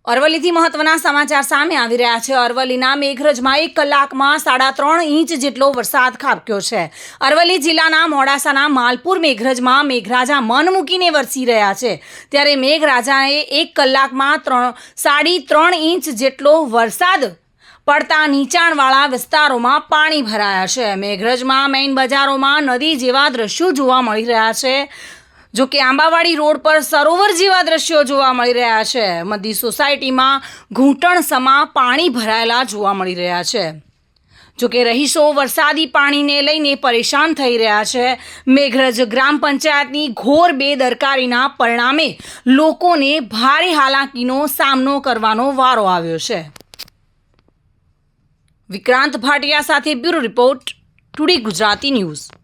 અરવલ્લીથી મહત્વના સમાચાર સામે આવી રહ્યા છે। અરવલ્લીના મેઘરજમાં 1 કલાકમાં 3.5 ઇંચ જેટલો વરસાદ ખાબક્યો છે। અરવલ્લી જિલ્લાના મોડાસાના માલપુર મેઘરજમાં મેઘરાજા મન મૂકીને વરસી રહ્યા છે, ત્યારે મેઘરાજાએ 1 કલાકમાં 3.5 ઇંચ જેટલો વરસાદ પડતા નીચાણવાળા વિસ્તારોમાં પાણી ભરાયા છે। મેઘરજમાં મેઇન બજારોમાં નદી જેવા દ્રશ્યો જોવા મળી રહ્યા છે। જો કે આંબાવાડી રોડ પર સરોવર જેવા દ્રશ્યો જોવા મળી રહ્યા છે। મધી સોસાયટીમાં ઘૂંટણસમા પાણી ભરાયેલા જોવા મળી રહ્યા છે। જો કે રહીશો વરસાદી પાણીને લઈને પરેશાન થઈ રહ્યા છે। મેઘરજ ગ્રામ પંચાયતની ઘોર બેદરકારીના પરિણામે લોકોને ભારે હાલાકીનો સામનો કરવાનો વારો આવ્યો છે। વિક્રાંત ભાટિયા સાથે bureau report, today Gujarati news.